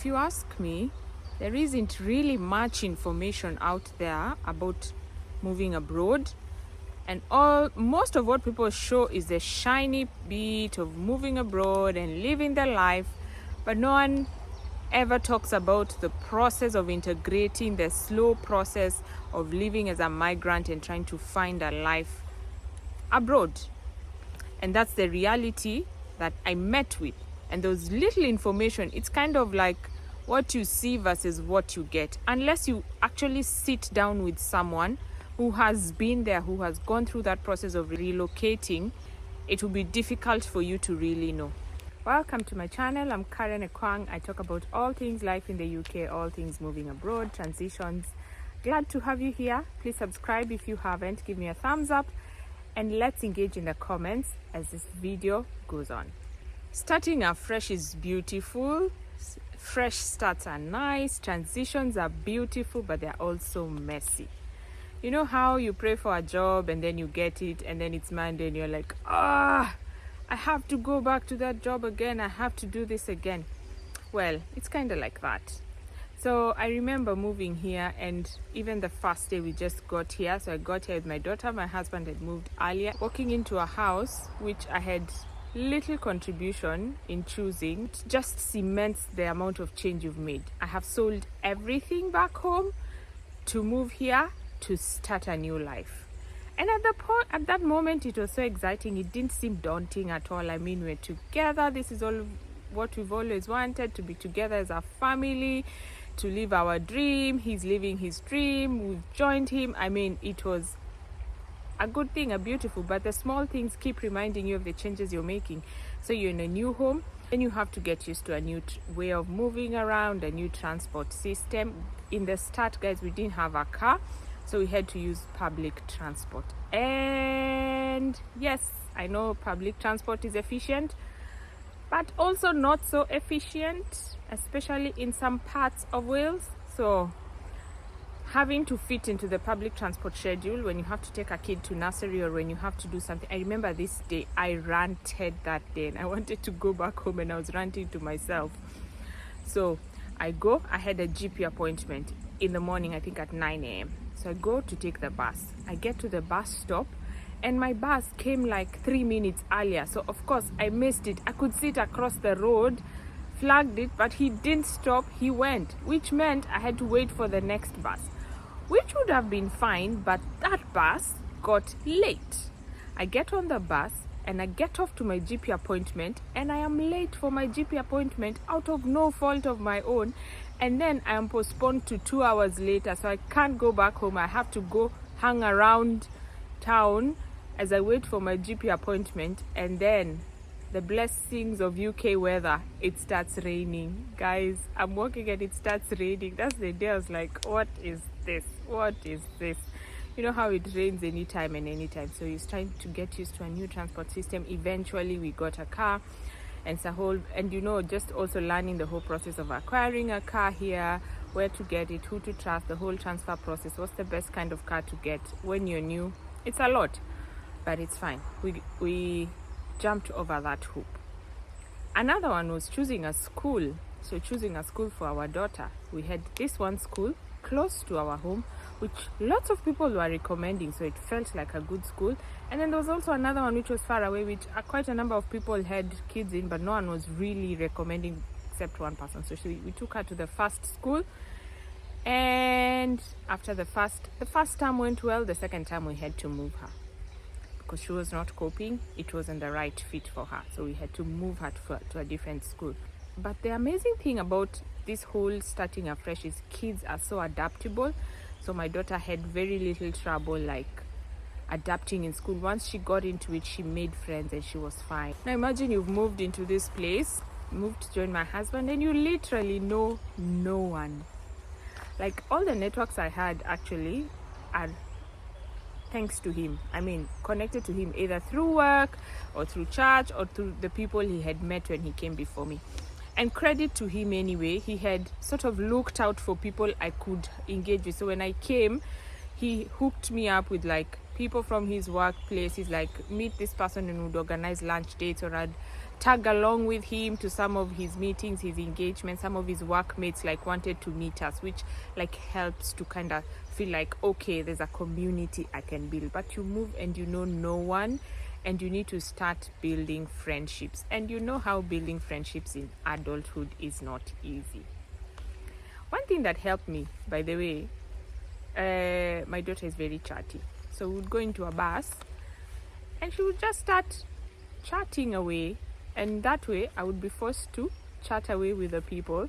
If you ask me, there isn't really much information out there about moving abroad, and most of what people show is the shiny bit of moving abroad and living their life, but no one ever talks about the process of integrating, the slow process of living as a migrant and trying to find a life abroad. And that's the reality that I met with. And there was little information. It's kind of like what you see versus what you get. Unless you actually sit down with someone who has been there, who has gone through that process of relocating, it will be difficult for you to really know. Welcome to my channel. I'm Karen Ekwang. I talk about all things life in the UK, all things moving abroad, transitions. Glad to have you here. Please subscribe if you haven't. Give me a thumbs up and let's engage in the comments as this video goes on. Starting afresh is beautiful. Fresh starts are nice. Transitions are beautiful, but they're also messy. You know how you pray for a job and then you get it and then it's Monday and you're like, I have to go back to that job again. I have to do this again. Well, it's kind of like that. So I remember moving here, and even the first day we just got here. So I got here with my daughter. My husband had moved earlier. Walking into a house which I had little contribution in choosing, it just cements the amount of change you've made. I have sold everything back home to move here to start a new life. And at that moment, it was so exciting. It didn't seem daunting at all. I mean, we're together. This is all what we've always wanted, to be together as a family, to live our dream. He's living his dream. We've joined him. I mean, it was a good thing, a beautiful, but the small things keep reminding you of the changes you're making. So you're in a new home, and you have to get used to a new way of moving around, a new transport system. In the start, guys, we didn't have a car, so we had to use public transport. And yes, I know public transport is efficient, but also not so efficient, especially in some parts of Wales. So having to fit into the public transport schedule when you have to take a kid to nursery or when you have to do something. I remember this day, I ranted that day and I wanted to go back home and I was ranting to myself. So I had a GP appointment in the morning, I think at 9 a.m. So I go to take the bus. I get to the bus stop and my bus came like 3 minutes earlier. So of course I missed it. I could sit across the road, flagged it, but he didn't stop. He went, which meant I had to wait for the next bus, which would have been fine, but that bus got late. I get on the bus and I get off to my GP appointment, and I am late for my GP appointment out of no fault of my own. And then I am postponed to 2 hours later, so I can't go back home. I have to go hang around town as I wait for my GP appointment. And then the blessings of UK weather, it starts raining. Guys, I'm walking and it starts raining. That's the day I was like, what is this? What is this? You know how it rains anytime and anytime. So he's trying to get used to a new transport system. Eventually we got a car, and just also learning the whole process of acquiring a car here, where to get it, who to trust, the whole transfer process, what's the best kind of car to get when you're new. It's a lot, but it's fine. We jumped over that hoop. Another one was choosing a school. So choosing a school for our daughter. We had this one school close to our home, which lots of people were recommending, so it felt like a good school. And then there was also another one which was far away, which quite a number of people had kids in, but no one was really recommending except one person. So we took her to the first school, and after the first term went well. The second time we had to move her because she was not coping. It wasn't the right fit for her, so we had to move her to a different school. But the amazing thing about this whole starting afresh is kids are so adaptable. So my daughter had very little trouble like adapting in school. Once she got into it, she made friends and she was fine. Now imagine you've moved into this place, moved to join my husband, and you literally know no one. Like, all the networks I had actually are thanks to him. I mean, connected to him either through work or through church or through the people he had met when he came before me. And credit to him anyway, he had sort of looked out for people I could engage with. So when I came, he hooked me up with like people from his workplace. He's like, meet this person and would organize lunch dates, or I'd tag along with him to some of his meetings, his engagements. Some of his workmates like wanted to meet us, which like helps to kind of feel like, okay, there's a community I can build. But you move and you know no one, and you need to start building friendships. And you know how building friendships in adulthood is not easy. One thing that helped me, by the way, my daughter is very chatty. So we would go into a bus and she would just start chatting away. And that way I would be forced to chat away with the people.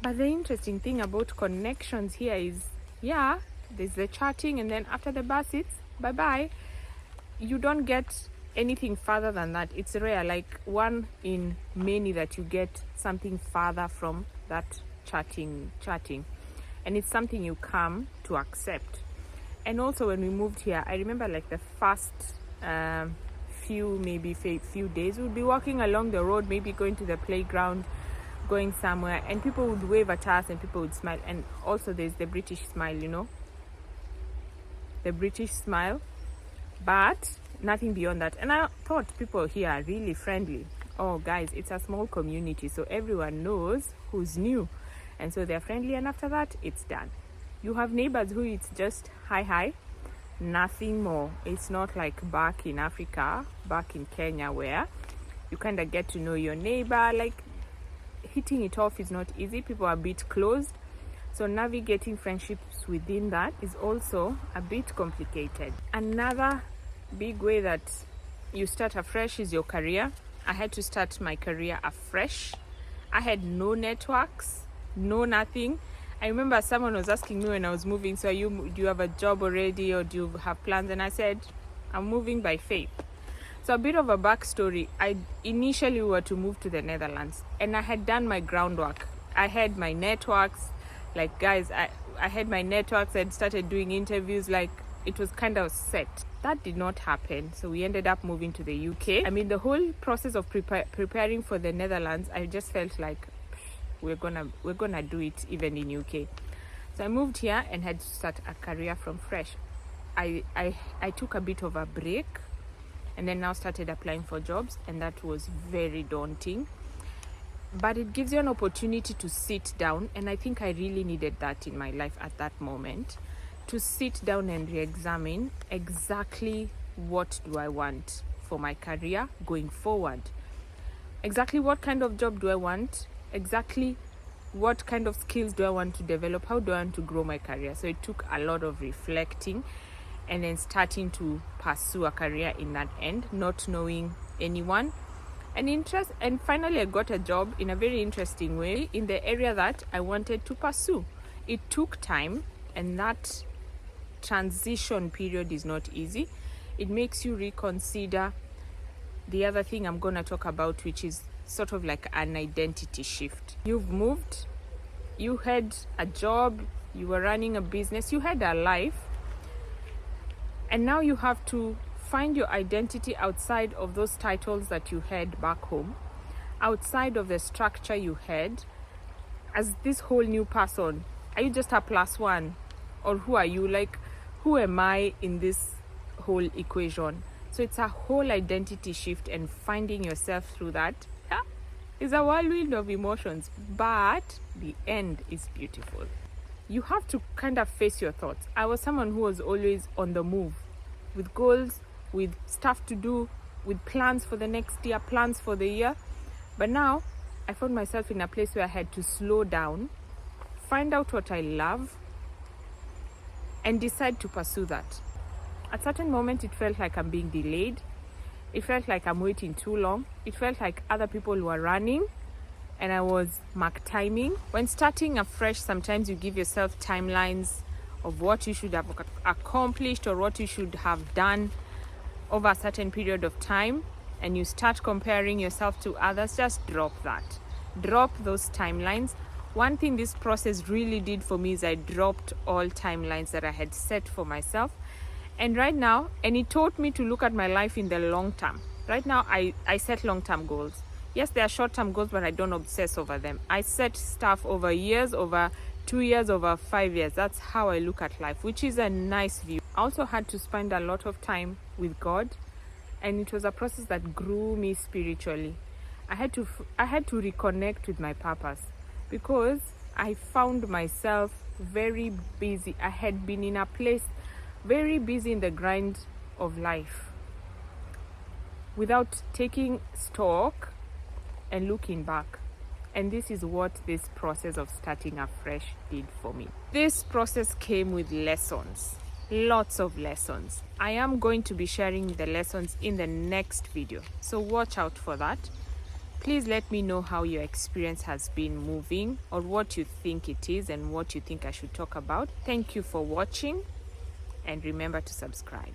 But the interesting thing about connections here is, yeah, there's the chatting, and then after the bus it's bye-bye. You don't get anything further than that. It's rare, like one in many that you get something further from that chatting. And it's something you come to accept. And also when we moved here, I remember like the first few days, we would be walking along the road, maybe going to the playground, going somewhere, and people would wave at us and people would smile. And also there's the British smile, you know, the British smile, but nothing beyond that. And I thought people here are really friendly. Oh guys, it's a small community, so everyone knows who's new, and so they're friendly, and after that it's done. You have neighbors who it's just hi, nothing more. It's not like back in Africa, back in Kenya, where you kind of get to know your neighbor. Like hitting it off is not easy. People are a bit closed, so navigating friendships within that is also a bit complicated. Another big way that you start afresh is your career. I had to start my career afresh. I had no networks, no nothing. I remember someone was asking me when I was moving, so do you have a job already, or do you have plans? And I said, I'm moving by faith. So a bit of a backstory. I initially were to move to the Netherlands, and I had done my groundwork. I had my networks, like guys, I had my networks. I'd started doing interviews, like it was kind of set. That did not happen, so we ended up moving to the UK. I mean, the whole process of preparing for the Netherlands, I just felt like we're gonna do it even in UK. So I moved here and had to start a career from fresh. I took a bit of a break, and then now started applying for jobs, and that was very daunting. But it gives you an opportunity to sit down, and I think I really needed that in my life at that moment, to sit down and re-examine exactly what do I want for my career going forward. Exactly what kind of job do I want? Exactly what kind of skills do I want to develop? How do I want to grow my career? So it took a lot of reflecting, and then starting to pursue a career in that end, not knowing anyone. And finally I got a job in a very interesting way in the area that I wanted to pursue. It took time, and that transition period is not easy. It makes you reconsider the other thing I'm going to talk about, which is sort of like an identity shift. You've moved, you had a job, you were running a business, you had a life, and now you have to find your identity outside of those titles that you had back home, outside of the structure you had as this whole new person. Are you just a plus one, or who are you? Like, who am I in this whole equation? So it's a whole identity shift, and finding yourself through that is a whirlwind of emotions, but the end is beautiful. You have to kind of face your thoughts. I was someone who was always on the move, with goals, with stuff to do, with plans for the next year, plans for the year. But now I found myself in a place where I had to slow down, find out what I love, and decide to pursue that. At a certain moment, it felt like I'm being delayed. It felt like I'm waiting too long. It felt like other people were running and I was mark timing. When starting afresh, sometimes you give yourself timelines of what you should have accomplished or what you should have done over a certain period of time, and you start comparing yourself to others. Just drop that. Drop those timelines. One thing this process really did for me is I dropped all timelines that I had set for myself. And right now, and it taught me to look at my life in the long term. Right now, I set long-term goals. Yes, they are short-term goals, but I don't obsess over them. I set stuff over years, over 2 years, over 5 years. That's how I look at life, which is a nice view. I also had to spend a lot of time with God, and it was a process that grew me spiritually. I had to reconnect with my purpose, because I found myself very busy. I had been in a place very busy in the grind of life without taking stock and looking back. And this is what this process of starting afresh did for me. This process came with lessons, lots of lessons. I am going to be sharing the lessons in the next video, so watch out for that. Please let me know how your experience has been moving, or what you think it is and what you think I should talk about. Thank you for watching, and remember to subscribe.